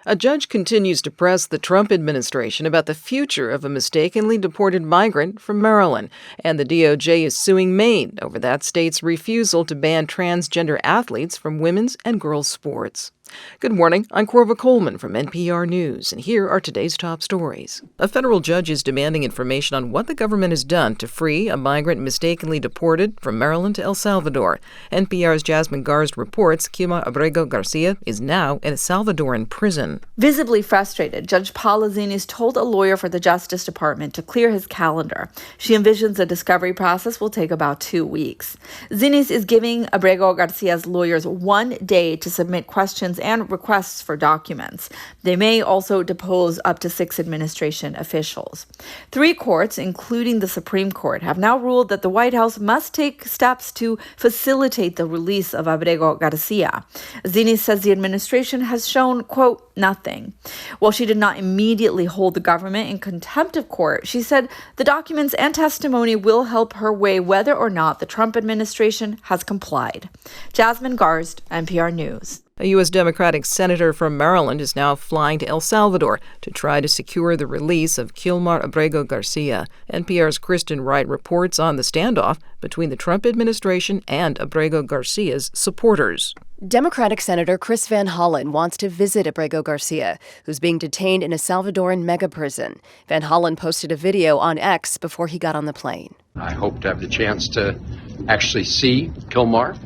A judge continues to press the Trump administration about the future of a mistakenly deported migrant from Maryland, and the DOJ is suing Maine over that state's refusal to ban transgender athletes from women's and girls' sports. Good morning, I'm Corva Coleman from NPR News, and here are today's top stories. A federal judge is demanding information on what the government has done to free a migrant mistakenly deported from Maryland to El Salvador. NPR's Jasmine Garsd reports Kilmar Abrego Garcia is now in a Salvadoran prison. Visibly frustrated, Judge Paula Zinis told a lawyer for the Justice Department to clear his calendar. She envisions the discovery process will take about 2 weeks. Zinis is giving Abrego Garcia's lawyers 1 day to submit questions and requests for documents. They may also depose up to 6 administration officials. 3 courts, including the Supreme Court, have now ruled that the White House must take steps to facilitate the release of Abrego Garcia. Zinis says the administration has shown, quote, nothing. While she did not immediately hold the government in contempt of court, she said the documents and testimony will help her weigh whether or not the Trump administration has complied. Jasmine Garsd, NPR News. A U.S. Democratic senator from Maryland is now flying to El Salvador to try to secure the release of Kilmar Abrego Garcia. NPR's Kristen Wright reports on the standoff between the Trump administration and Abrego Garcia's supporters. Democratic Senator Chris Van Hollen wants to visit Abrego Garcia, who's being detained in a Salvadoran mega-prison. Van Hollen posted a video on X before he got on the plane. I hope to have the chance to actually see Kilmar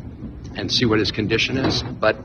and see what his condition is, but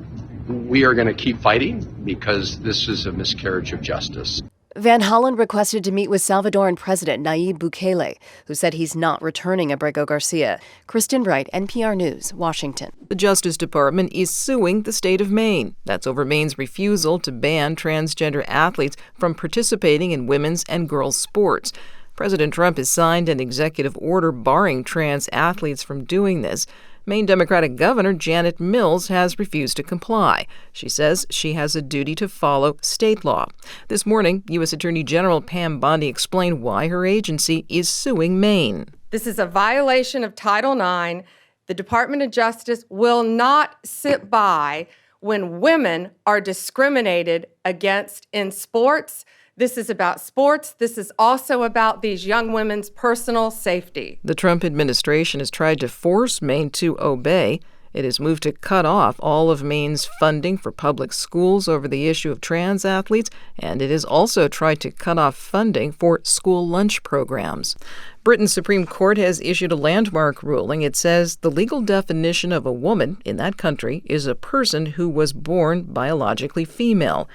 we are going to keep fighting because this is a miscarriage of justice. Van Hollen requested to meet with Salvadoran President Nayib Bukele, who said he's not returning Abrego Garcia. Kristen Wright, NPR News, Washington. The Justice Department is suing the state of Maine. That's over Maine's refusal to ban transgender athletes from participating in women's and girls' sports. President Trump has signed an executive order barring trans athletes from doing this. Maine Democratic Governor Janet Mills has refused to comply. She says she has a duty to follow state law. This morning, U.S. Attorney General Pam Bondi explained why her agency is suing Maine. This is a violation of Title IX. The Department of Justice will not sit by when women are discriminated against in sports. This is about sports. This is also about these young women's personal safety. The Trump administration has tried to force Maine to obey. It has moved to cut off all of Maine's funding for public schools over the issue of trans athletes, and it has also tried to cut off funding for school lunch programs. Britain's Supreme Court has issued a landmark ruling. It says the legal definition of a woman in that country is a person who was born biologically female.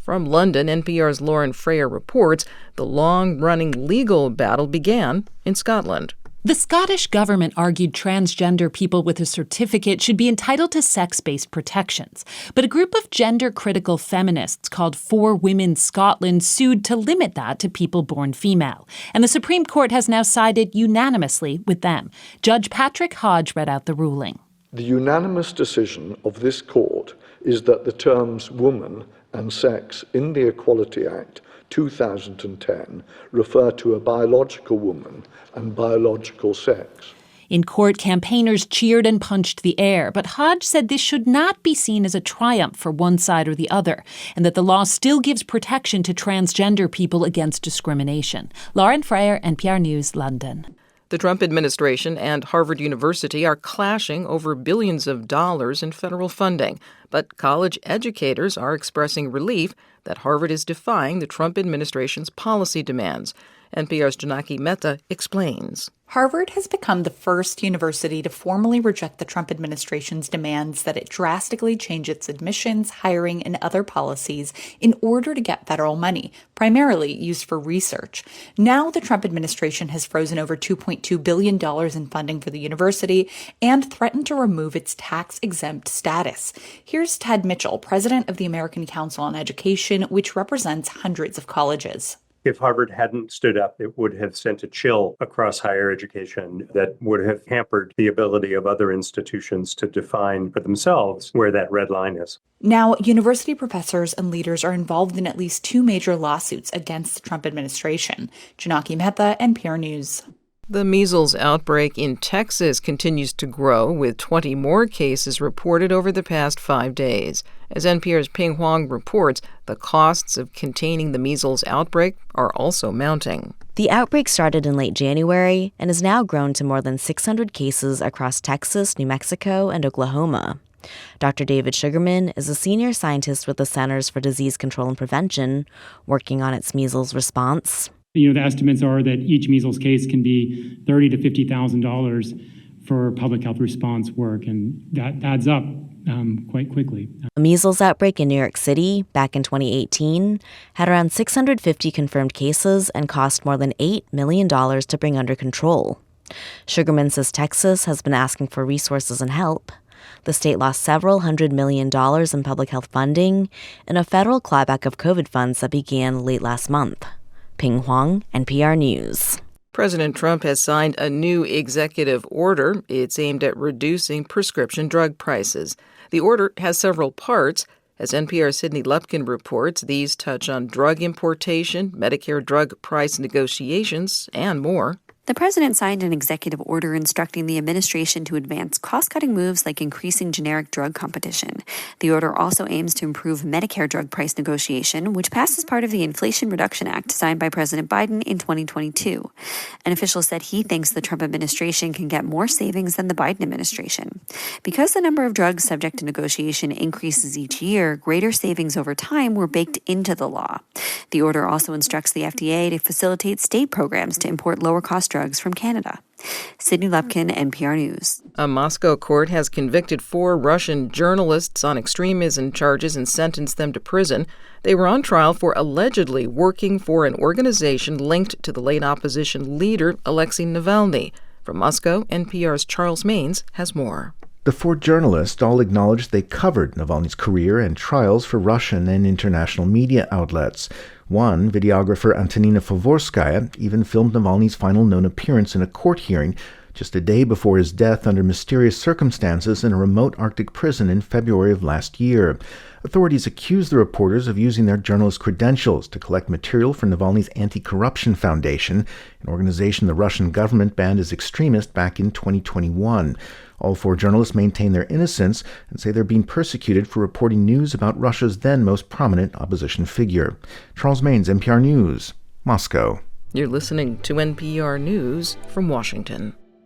From London, NPR's Lauren Freyer reports the long-running legal battle began in Scotland. The Scottish government argued transgender people with a certificate should be entitled to sex-based protections. But a group of gender-critical feminists called For Women Scotland sued to limit that to people born female. And the Supreme Court has now sided unanimously with them. Judge Patrick Hodge read out the ruling. The unanimous decision of this court is that the terms woman and sex in the Equality Act 2010 refer to a biological woman and biological sex. In court, campaigners cheered and punched the air, but Hodge said this should not be seen as a triumph for one side or the other, and that the law still gives protection to transgender people against discrimination. Lauren Freyer, NPR News, London. The Trump administration and Harvard University are clashing over billions of dollars in federal funding. But college educators are expressing relief that Harvard is defying the Trump administration's policy demands. NPR's Janaki Mehta explains. Harvard has become the first university to formally reject the Trump administration's demands that it drastically change its admissions, hiring, and other policies in order to get federal money, primarily used for research. Now the Trump administration has frozen over $2.2 billion in funding for the university and threatened to remove its tax-exempt status. Here's Ted Mitchell, president of the American Council on Education, which represents hundreds of colleges. If Harvard hadn't stood up, it would have sent a chill across higher education that would have hampered the ability of other institutions to define for themselves where that red line is. Now, university professors and leaders are involved in at least 2 major lawsuits against the Trump administration. Janaki Mehta, NPR News. The measles outbreak in Texas continues to grow, with 20 more cases reported over the past 5 days. As NPR's Ping Huang reports, the costs of containing the measles outbreak are also mounting. The outbreak started in late January and has now grown to more than 600 cases across Texas, New Mexico, and Oklahoma. Dr. David Sugarman is a senior scientist with the Centers for Disease Control and Prevention, working on its measles response. The estimates are that each measles case can be $30,000 to $50,000 for public health response work, and that adds up quite quickly. A measles outbreak in New York City back in 2018 had around 650 confirmed cases and cost more than $8 million to bring under control. Sugarman says Texas has been asking for resources and help. The state lost several $100 million in public health funding in a federal clawback of COVID funds that began late last month. Ping Huang, NPR News. President Trump has signed a new executive order. It's aimed at reducing prescription drug prices. The order has several parts. As NPR's Sydney Lupkin reports, these touch on drug importation, Medicare drug price negotiations, and more. The president signed an executive order instructing the administration to advance cost-cutting moves like increasing generic drug competition. The order also aims to improve Medicare drug price negotiation, which passed as part of the Inflation Reduction Act signed by President Biden in 2022. An official said he thinks the Trump administration can get more savings than the Biden administration. Because the number of drugs subject to negotiation increases each year, greater savings over time were baked into the law. The order also instructs the FDA to facilitate state programs to import lower-cost drugs from Canada. Sydney Lupkin, NPR News. A Moscow court has convicted 4 Russian journalists on extremism charges and sentenced them to prison. They were on trial for allegedly working for an organization linked to the late opposition leader Alexei Navalny. From Moscow, NPR's Charles Maines has more. The 4 journalists all acknowledged they covered Navalny's career and trials for Russian and international media outlets. One, videographer Antonina Favorskaya, even filmed Navalny's final known appearance in a court hearing just a day before his death under mysterious circumstances in a remote Arctic prison in February of last year. Authorities accused the reporters of using their journalist credentials to collect material for Navalny's Anti-Corruption Foundation, an organization the Russian government banned as extremist back in 2021. All 4 journalists maintain their innocence and say they're being persecuted for reporting news about Russia's then most prominent opposition figure. Charles Maines, NPR News, Moscow. You're listening to NPR News from Washington.